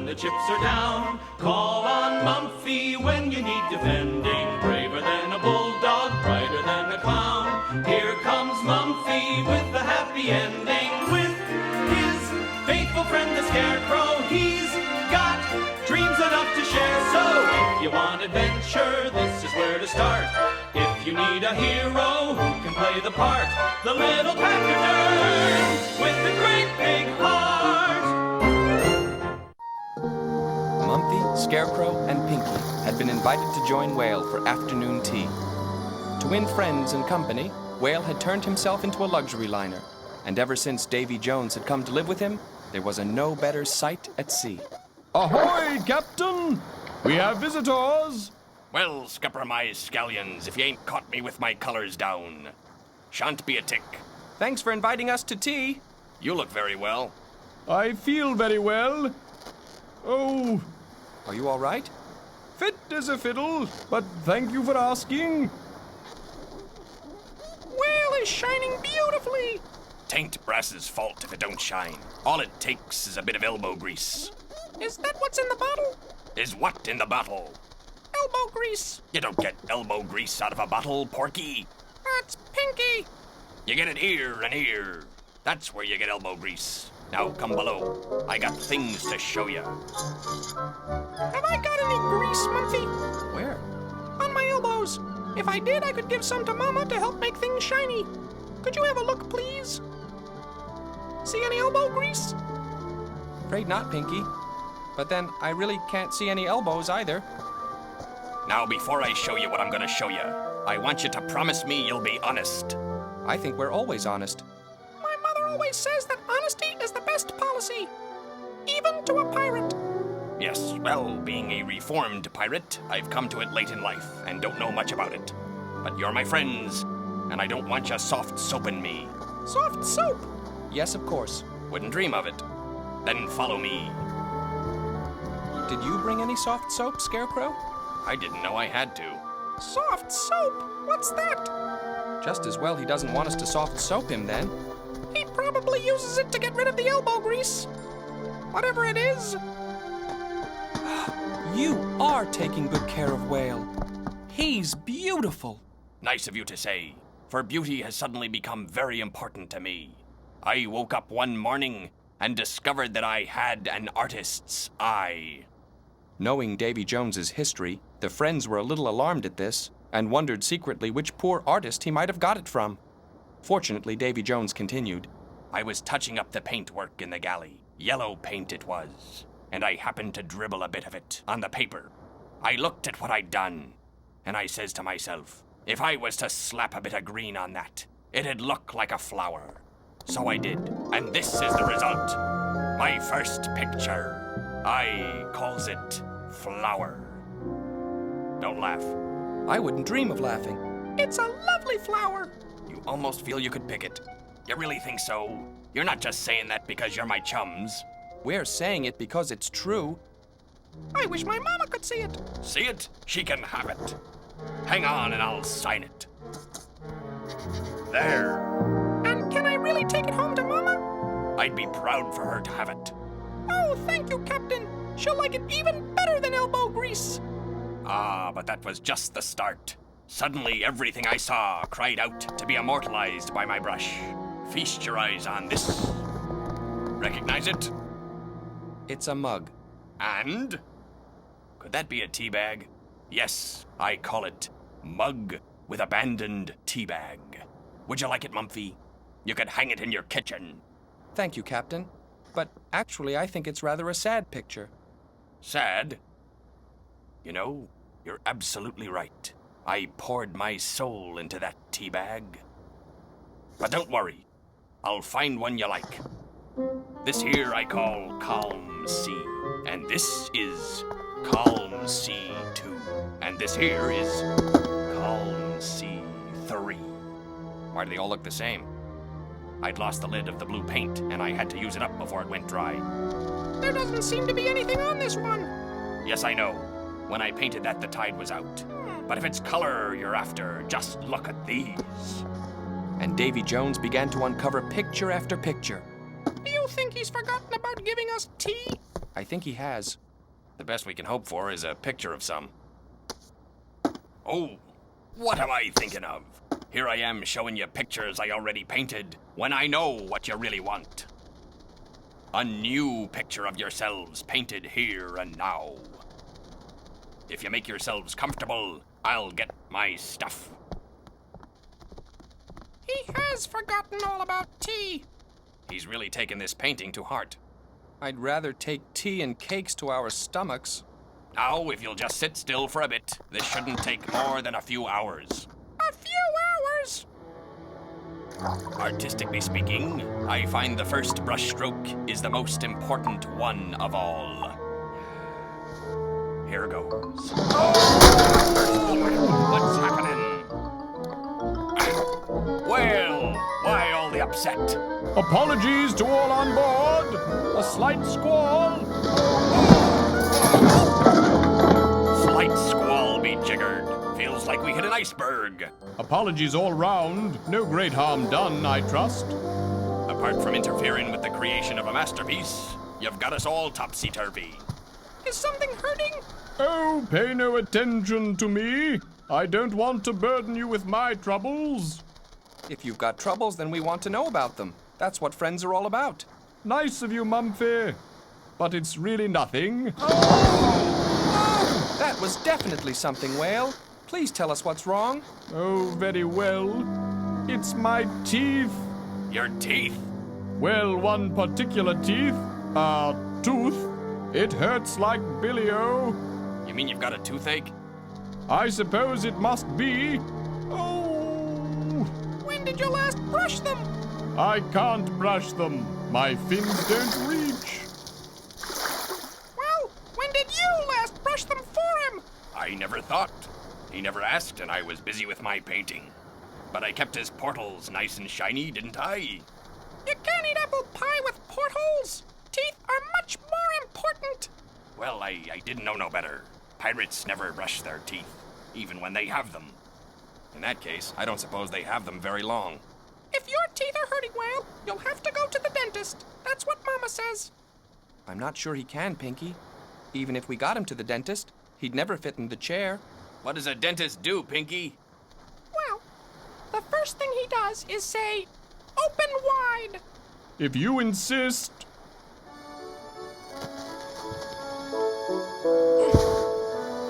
The chips are down. Call on Mumfie when you need defending. Braver than a bulldog, brighter than a clown. Here comes Mumfie with a happy ending. With his faithful friend the Scarecrow, he's got dreams enough to share. So if you want adventure, this is where to start. If you need a hero who can play the part, the little pack of nerds with a great big heart. Mumfie, Scarecrow, and Pinky had been invited to join Whale for afternoon tea. To win friends and company, Whale had turned himself into a luxury liner, and ever since Davy Jones had come to live with him, there was a no better sight at sea. Ahoy, Captain! We have visitors! Well, scupper my scallions, if you ain't caught me with my colors down. Shan't be a tick. Thanks for inviting us to tea. You look very well. I feel very well. Oh, Are you all right? fit as a fiddle, but thank you for asking. Whale is shining beautifully. Tain't brass's fault if it don't shine. All it takes is a bit of elbow grease. Is that what's in the bottle? Is what in the bottle? Elbow grease. You don't get elbow grease out of a bottle, Porky. That's Pinky. You get it here and here. That's where you get elbow grease. Now come below. I got things to show you. Have I got any grease, Mumfie? Where? On my elbows. If I did, I could give some to Mama to help make things shiny. Could you have a look, please? See any elbow grease? Afraid not, Pinky. But then I really can't see any elbows either. Now, before I show you what I'm gonna show you, I want you to promise me you'll be honest. I think we're always honest. My mother always says that honesty is the best policy, even to a pirate. Yes, well, being a reformed pirate, I've come to it late in life and don't know much about it. But you're my friends, and I don't want you soft soaping me. Soft soap. Yes, of course. Wouldn't dream of it. Then follow me. Did you bring any soft soap, Scarecrow? I didn't know I had to. Soft soap? What's that? Just as well he doesn't want us to soft soap him then. He probably uses it to get rid of the elbow grease. Whatever it is. You are taking good care of Whale. He's beautiful. Nice of you to say, for beauty has suddenly become very important to me. I woke up one morning and discovered that I had an artist's eye. Knowing Davy Jones's history, the friends were a little alarmed at this and wondered secretly which poor artist he might have got it from. Fortunately, Davy Jones continued. I was touching up the paintwork in the galley. Yellow paint it was, and I happened to dribble a bit of it on the paper. I looked at what I'd done, and I says to myself, if I was to slap a bit of green on that, it'd look like a flower. So I did, and this is the result. My first picture. I calls it Flower. Don't laugh. I wouldn't dream of laughing. It's a lovely flower. You almost feel you could pick it. You really think so? You're not just saying that because you're my chums. We're saying it because it's true. I wish my mama could see it. See it? She can have it. Hang on and I'll sign it. There. And can I really take it home to Mama? I'd be proud for her to have it. Oh, thank you, Captain. She'll like it even better than elbow grease. Ah, but that was just the start. Suddenly, everything I saw cried out to be immortalized by my brush. Feast your eyes on this. Recognize it? It's a mug. And? Could that be a tea bag? Yes, I call it Mug with Abandoned Tea Bag. Would you like it, Mumfie? You could hang it in your kitchen. Thank you, Captain. But actually, I think it's rather a sad picture. Sad? You know, you're absolutely right. I poured my soul into that tea bag. But don't worry. I'll find one you like. This here I call Calm Sea. And this is Calm Sea 2. And this here is Calm Sea 3. Why do they all look the same? I'd lost the lid of the blue paint, and I had to use it up before it went dry. There doesn't seem to be anything on this one. Yes, I know. When I painted that, the tide was out. But if it's color you're after, just look at these. And Davy Jones began to uncover picture after picture. Do you think he's forgotten about giving us tea? I think he has. The best we can hope for is a picture of some. Oh, what am I thinking of? Here I am showing you pictures I already painted when I know what you really want. A new picture of yourselves painted here and now. If you make yourselves comfortable, I'll get my stuff. He has forgotten all about tea. He's really taken this painting to heart. I'd rather take tea and cakes to our stomachs. Now, if you'll just sit still for a bit, this shouldn't take more than a few hours. A few hours? Artistically speaking, I find the first brush stroke is the most important one of all. Here goes. What's happening? Well, why all the upset? Apologies to all on board. A slight squall. Slight squall be jiggered. Feels like we hit an iceberg. Apologies all round. No great harm done, I trust. Apart from interfering with the creation of a masterpiece, you've got us all topsy-turvy. Is something hurting? Oh, pay no attention to me. I don't want to burden you with my troubles. If you've got troubles, then we want to know about them. That's what friends are all about. Nice of you, Mumfie. But it's really nothing. That was definitely something, Whale. Please tell us what's wrong. Oh, very well. It's my teeth. Your teeth? Well, one particular tooth. It hurts like billy-o. You mean you've got a toothache? I suppose it must be. Oh! When did you last brush them? I can't brush them. My fins don't reach. Well, when did you last brush them for him? I never thought. He never asked, and I was busy with my painting. But I kept his portals nice and shiny, didn't I? You can't eat apple pie with portholes. Teeth are much more important. Well, I didn't know no better. Pirates never brush their teeth, even when they have them. In that case, I don't suppose they have them very long. If your teeth are hurting, Whale, you'll have to go to the dentist. That's what Mama says. I'm not sure he can, Pinky. Even if we got him to the dentist, he'd never fit in the chair. What does a dentist do, Pinky? Well, the first thing he does is say, "Open wide." If you insist.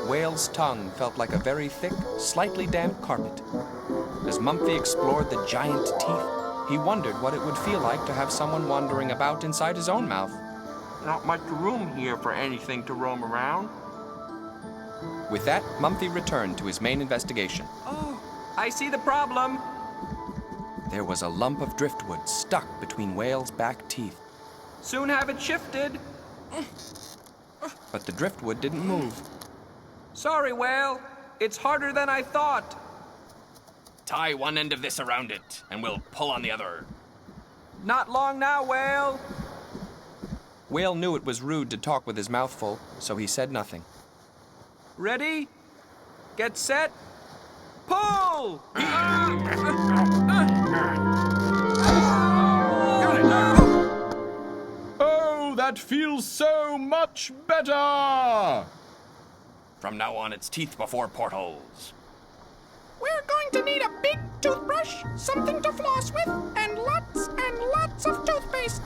Whale's tongue felt like a very thick, slightly damp carpet. As Mumfie explored the giant teeth, he wondered what it would feel like to have someone wandering about inside his own mouth. Not much room here for anything to roam around. With that, Mumfie returned to his main investigation. Oh, I see the problem. There was a lump of driftwood stuck between Whale's back teeth, Soon have it shifted. but the driftwood didn't move. Sorry, Whale. It's harder than I thought. Tie one end of this around it, and we'll pull on the other. Not long now, Whale. Whale knew it was rude to talk with his mouth full, so he said nothing. Ready? Get set. Pull! Oh, that feels so much better! From now on, it's teeth before portholes. We're going to need a big toothbrush, something to floss with, and lots of toothpaste.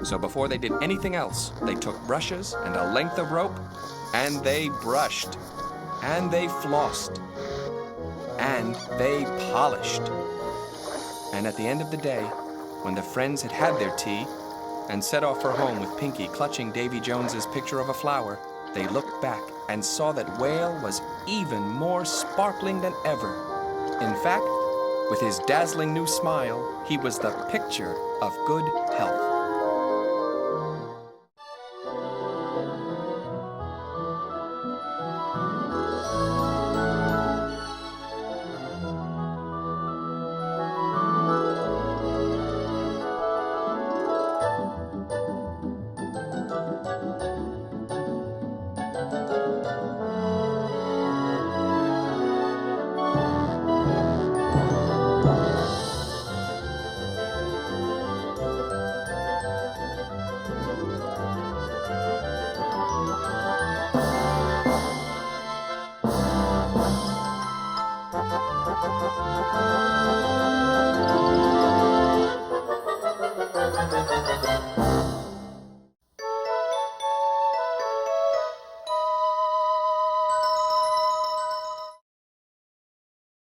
So before they did anything else, they took brushes and a length of rope, and they brushed, and they flossed, and they polished. And at the end of the day, when the friends had had their tea and set off for home with Pinky clutching Davy Jones's picture of a flower, they looked back and saw that Whale was even more sparkling than ever. In fact, with his dazzling new smile, he was the picture of good health.